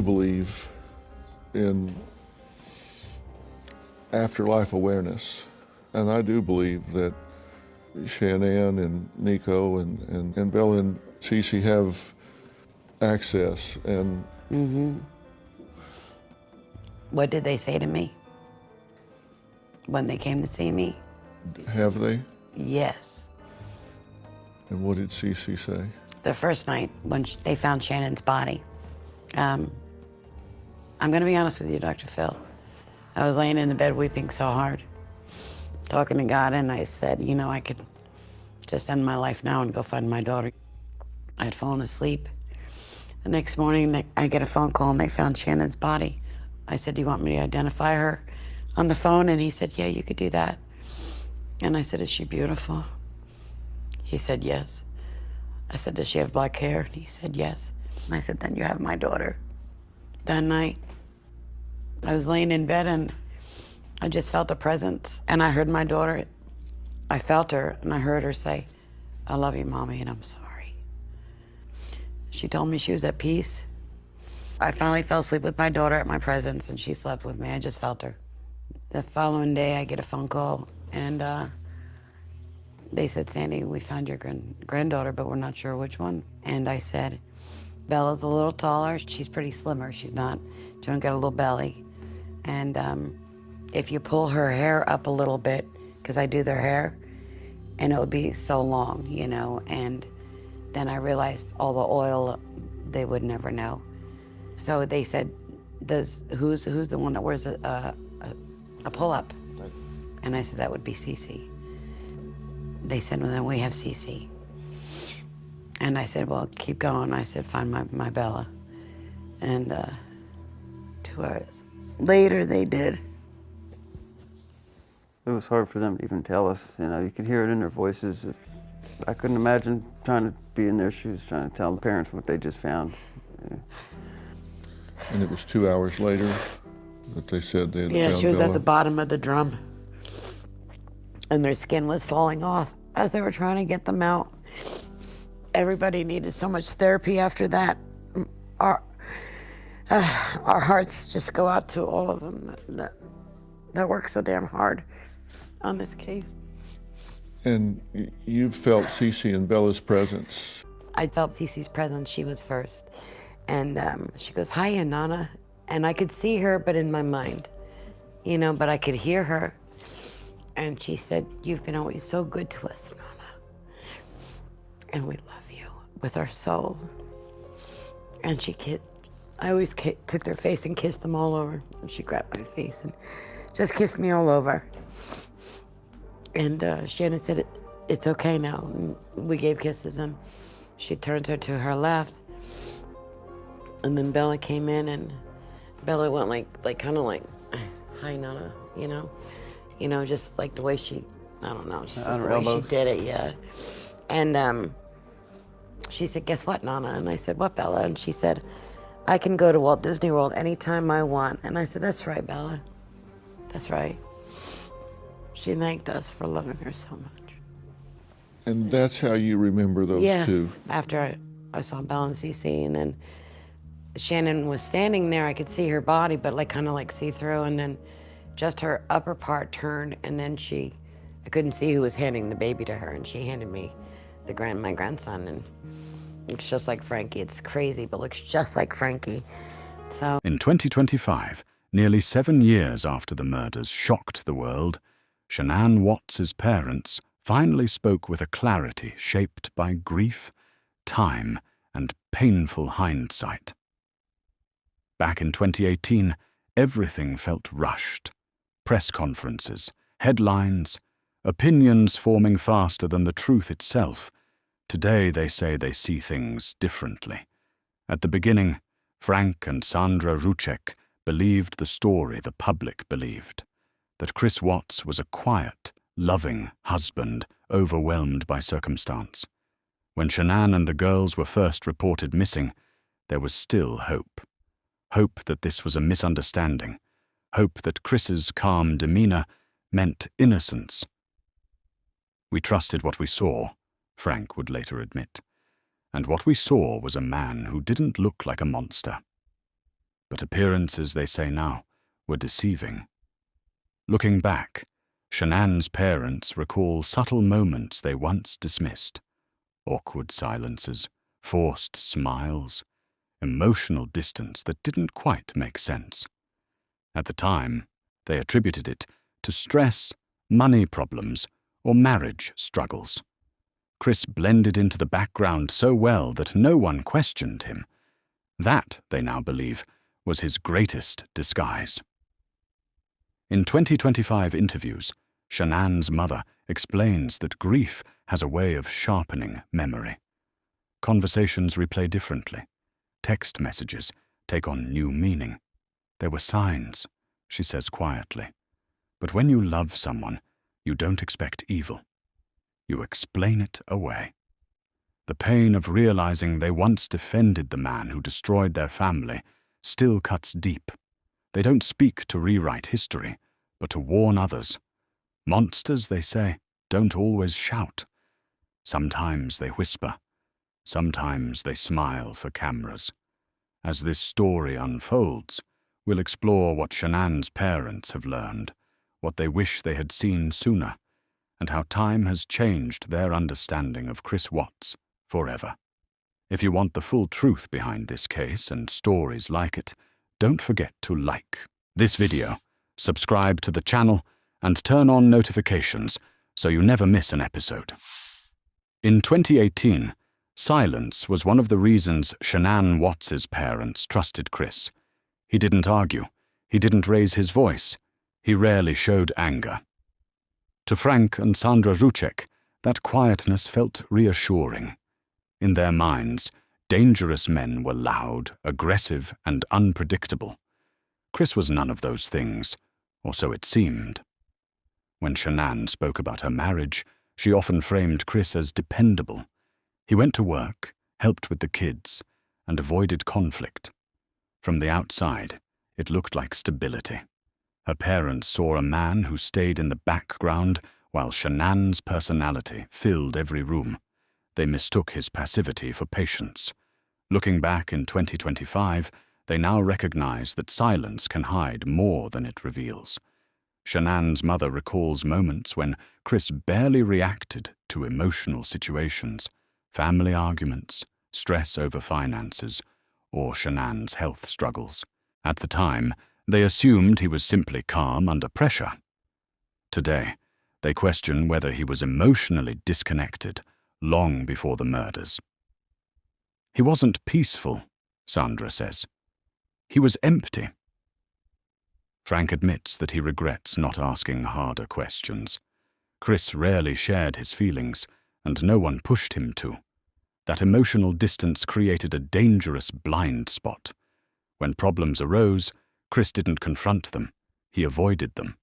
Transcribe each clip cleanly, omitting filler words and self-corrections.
Believe in afterlife awareness, and I do believe that Shanann and Nico and Bella and Cece have access. And What did they say to me when they came to see me? have they? Yes. And what did Cece say? The first night when they found Shannon's body, I'm going to be honest with you, Dr. Phil. I was laying in the bed weeping so hard, talking to God, and I said, you know, I could just end my life now and go find my daughter. I had fallen asleep. The next morning, I get a phone call, and they found Shannon's body. I said, do you want me to identify her on the phone? And he said, yeah, you could do that. And I said, is she beautiful? He said, yes. I said, does she have black hair? And he said, yes. And I said, then you have my daughter. That night, I was laying in bed and I just felt a presence, and I heard my daughter. I felt her, and I heard her say, I love you, Mommy, and I'm sorry. She told me she was at peace. I finally fell asleep with my daughter at my presence, and she slept with me. I just felt her. The following day, I get a phone call, and they said, Sandy, we found your granddaughter, but we're not sure which one. And I said, Bella's a little taller. She's pretty slimmer. She's not, she don't got a little belly. And if you pull her hair up a little bit, because I do their hair, and it would be so long, you know, and then I realized all the oil, they would never know. So they said, who's the one that wears a pull-up? And I said, that would be Cece. They said, well, then we have Cece. And I said, well, keep going. I said, find my Bella. And 2 hours later, they did. It was hard for them to even tell us. You know, you could hear it in their voices. I couldn't imagine trying to be in their shoes, trying to tell the parents what they just found. Yeah. And it was 2 hours later that they said they had found Yeah, she was Bella. at the bottom of the drum, and their skin was falling off as they were trying to get them out. Everybody needed so much therapy after that. Our hearts just go out to all of them that work so damn hard on this case. And you felt Cece and Bella's presence. I felt Cece's presence. She was first. And she goes, hiya, Nana. And I could see her, but in my mind, you know, but I could hear her. And she said, you've been always so good to us, Nana. And we love you with our soul. And I always took their face and kissed them all over. And she grabbed my face and just kissed me all over. And Shannon said, it's okay now. And we gave kisses, and she turns her to her left. And then Bella came in, and Bella went like kind of like, hi, Nana, you know, just like the way she, I don't know, just the way she did it, yeah. And she said, guess what, Nana? And I said, what, Bella? And she said, I can go to Walt Disney World anytime I want. And I said, that's right, Bella. That's right. She thanked us for loving her so much. And that's how you remember those two? Yes, after I saw Bella and Cece, and then Shannon was standing there. I could see her body, but like kind of like see-through, and then just her upper part turned, and then I couldn't see who was handing the baby to her, and she handed me my grandson, and looks just like Frankie. It's crazy, but looks just like Frankie. So in 2025, nearly 7 years after the murders shocked the world, Shanann Watts' parents finally spoke with a clarity shaped by grief, time, and painful hindsight. Back in 2018, everything felt rushed. Press conferences, headlines, opinions forming faster than the truth itself. Today they say they see things differently. At the beginning, Frank and Sandra Ruchek believed the story the public believed, that Chris Watts was a quiet, loving husband overwhelmed by circumstance. When Shanann and the girls were first reported missing, there was still hope. Hope that this was a misunderstanding. Hope that Chris's calm demeanor meant innocence. We trusted what we saw, Frank would later admit. And what we saw was a man who didn't look like a monster. But appearances, they say now, were deceiving. Looking back, Shanann's parents recall subtle moments they once dismissed. Awkward silences, forced smiles, emotional distance that didn't quite make sense. At the time, they attributed it to stress, money problems, or marriage struggles. Chris blended into the background so well that no one questioned him. That, they now believe, was his greatest disguise. In 2025 interviews, Shanann's mother explains that grief has a way of sharpening memory. Conversations replay differently. Text messages take on new meaning. There were signs, she says quietly. But when you love someone, you don't expect evil. You explain it away. The pain of realizing they once defended the man who destroyed their family still cuts deep. They don't speak to rewrite history, but to warn others. Monsters, they say, don't always shout. Sometimes they whisper. Sometimes they smile for cameras. As this story unfolds, we'll explore what Shanann's parents have learned, what they wish they had seen sooner, and how time has changed their understanding of Chris Watts forever. If you want the full truth behind this case and stories like it, don't forget to like this video, subscribe to the channel, and turn on notifications so you never miss an episode. In 2018, silence was one of the reasons Shanann Watts' parents trusted Chris. He didn't argue. He didn't raise his voice. He rarely showed anger. To Frank and Sandra Ruchek, that quietness felt reassuring. In their minds, dangerous men were loud, aggressive, and unpredictable. Chris was none of those things, or so it seemed. When Shanann spoke about her marriage, she often framed Chris as dependable. He went to work, helped with the kids, and avoided conflict. From the outside, it looked like stability. Her parents saw a man who stayed in the background while Shanann's personality filled every room. They mistook his passivity for patience. Looking back in 2025, they now recognize that silence can hide more than it reveals. Shanann's mother recalls moments when Chris barely reacted to emotional situations, family arguments, stress over finances, or Shanann's health struggles. At the time, they assumed he was simply calm under pressure. Today, they question whether he was emotionally disconnected long before the murders. He wasn't peaceful, Sandra says. He was empty. Frank admits that he regrets not asking harder questions. Chris rarely shared his feelings, and no one pushed him to. That emotional distance created a dangerous blind spot. When problems arose, Chris didn't confront them, he avoided them.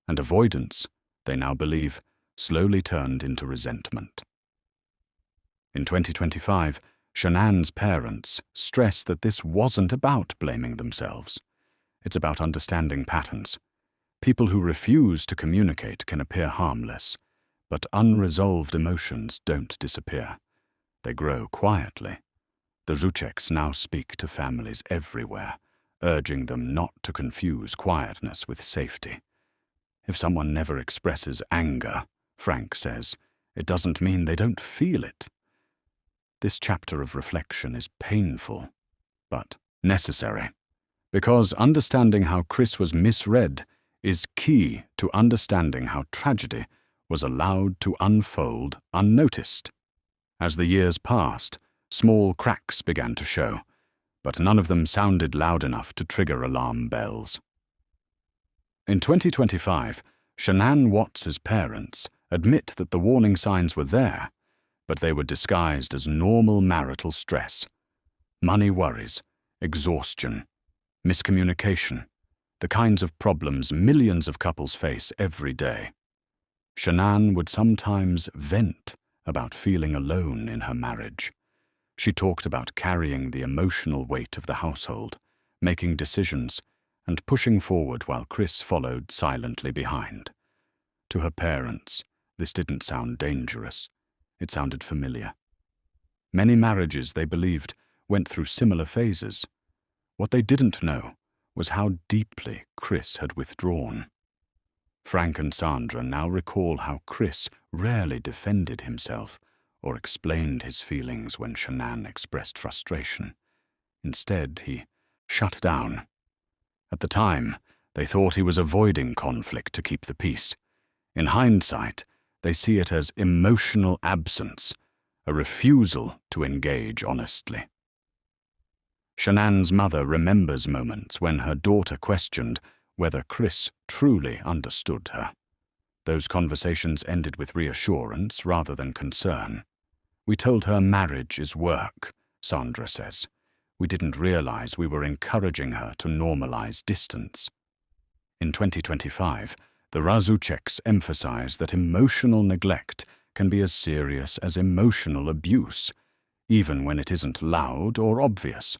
And avoidance, they now believe, slowly turned into resentment. In 2025, Shanann's parents stress that this wasn't about blaming themselves. It's about understanding patterns. People who refuse to communicate can appear harmless, but unresolved emotions don't disappear. They grow quietly. The Rucheks now speak to families everywhere, urging them not to confuse quietness with safety. If someone never expresses anger, Frank says, it doesn't mean they don't feel it. This chapter of reflection is painful, but necessary, because understanding how Chris was misread is key to understanding how tragedy was allowed to unfold unnoticed. As the years passed, small cracks began to show, but none of them sounded loud enough to trigger alarm bells. In 2025, Shanann Watts' parents admit that the warning signs were there, but they were disguised as normal marital stress. Money worries, exhaustion, miscommunication, the kinds of problems millions of couples face every day. Shanann would sometimes vent about feeling alone in her marriage. She talked about carrying the emotional weight of the household, making decisions, and pushing forward while Chris followed silently behind. To her parents, this didn't sound dangerous. It sounded familiar. Many marriages, they believed, went through similar phases. What they didn't know was how deeply Chris had withdrawn. Frank and Sandra now recall how Chris rarely defended himself or explained his feelings when Shanann expressed frustration. Instead, he shut down. At the time, they thought he was avoiding conflict to keep the peace. In hindsight, they see it as emotional absence, a refusal to engage honestly. Shanann's mother remembers moments when her daughter questioned whether Chris truly understood her. Those conversations ended with reassurance rather than concern. "We told her marriage is work," Sandra says. "We didn't realize we were encouraging her to normalize distance." In 2025, the Razucheks emphasize that emotional neglect can be as serious as emotional abuse, even when it isn't loud or obvious.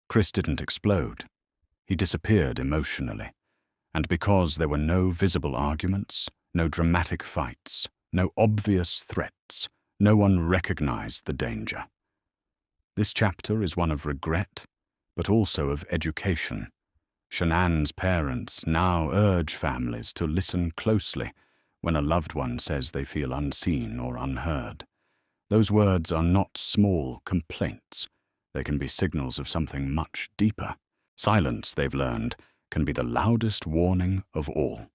Chris didn't explode. He disappeared emotionally, and because there were no visible arguments, no dramatic fights, no obvious threats, no one recognized the danger. This chapter is one of regret, but also of education. Shanann's parents now urge families to listen closely when a loved one says they feel unseen or unheard. Those words are not small complaints. They can be signals of something much deeper. Silence, they've learned, can be the loudest warning of all.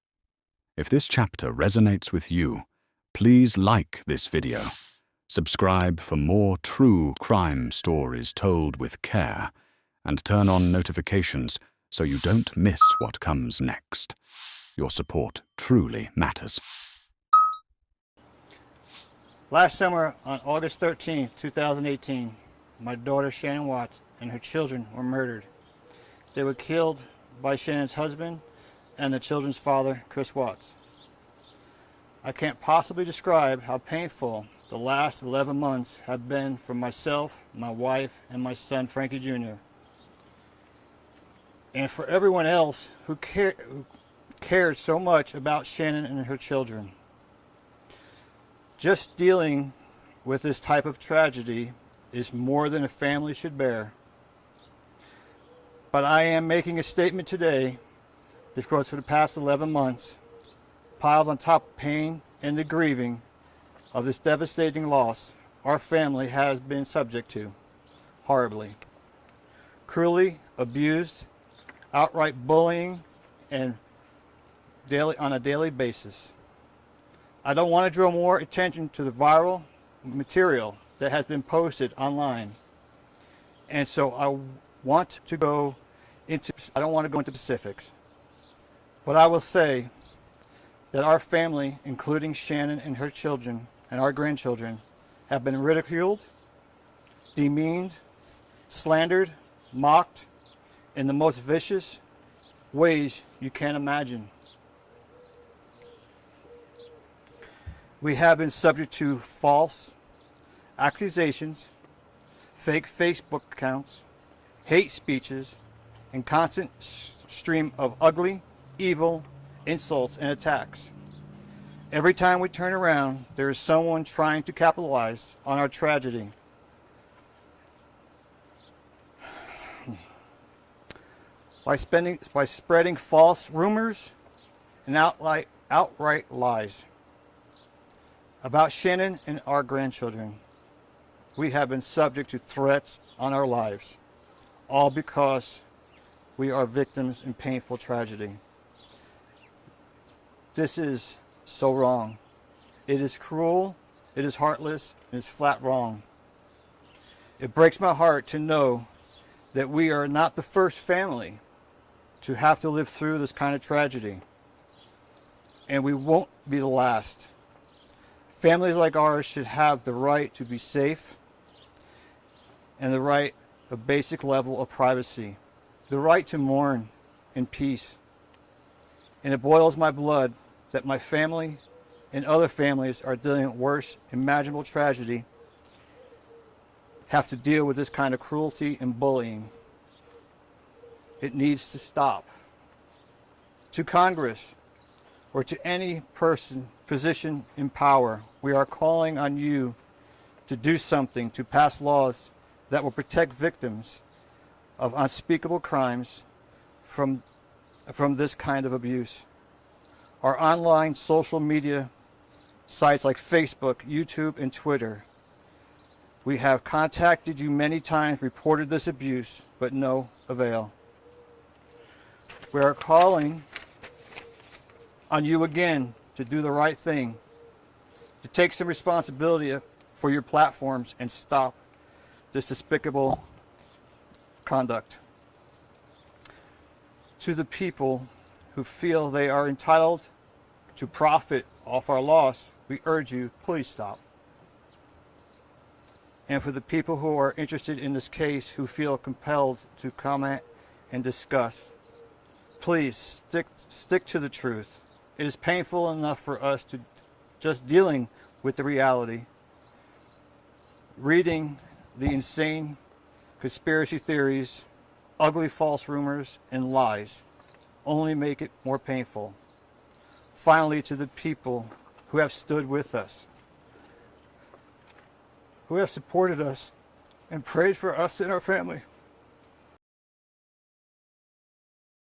If this chapter resonates with you, please like this video. Subscribe for more true crime stories told with care, and turn on notifications so you don't miss what comes next. Your support truly matters. Last summer, on August 13, 2018, my daughter Shanann Watts and her children were murdered. They were killed by Shannon's husband and the children's father, Chris Watts. I can't possibly describe how painful the last 11 months have been for myself, my wife, and my son Frankie Jr. And for everyone else who cares so much about Shanann and her children. Just dealing with this type of tragedy is more than a family should bear. But I am making a statement today because for the past 11 months, piled on top of pain and the grieving of this devastating loss, our family has been subject to, horribly, cruelly abused, outright bullying, and on a daily basis. I don't want to draw more attention to the viral material that has been posted online, and so I don't want to go into specifics. But I will say that our family, including Shanann and her children and our grandchildren, have been ridiculed, demeaned, slandered, mocked in the most vicious ways you can imagine. We have been subject to false accusations, fake Facebook accounts, hate speeches, and constant stream of ugly, evil insults and attacks. Every time we turn around, there is someone trying to capitalize on our tragedy. By spreading false rumors and outright lies about Shanann and our grandchildren. We have been subject to threats on our lives, all because we are victims in painful tragedy. This is so wrong. It is cruel, it is heartless, it is flat wrong. It breaks my heart to know that we are not the first family to have to live through this kind of tragedy, and we won't be the last. Families like ours should have the right to be safe and the right of a basic level of privacy, the right to mourn in peace. And it boils my blood that my family and other families are dealing with worse imaginable tragedy have to deal with this kind of cruelty and bullying. It needs to stop. To Congress, or to any position in power, we are calling on you to do something to pass laws that will protect victims of unspeakable crimes, from this kind of abuse. Our online social media sites like Facebook, YouTube, and Twitter. We have contacted you many times, reported this abuse, but no avail. We are calling on you again to do the right thing, to take some responsibility for your platforms and stop this despicable conduct. To the people who feel they are entitled to profit off our loss, we urge you, please stop. And for the people who are interested in this case, who feel compelled to comment and discuss, please stick to the truth. It is painful enough for us to just dealing with the reality. Reading the insane conspiracy theories, ugly false rumors, and lies only make it more painful. Finally, to the people who have stood with us, who have supported us and prayed for us and our family,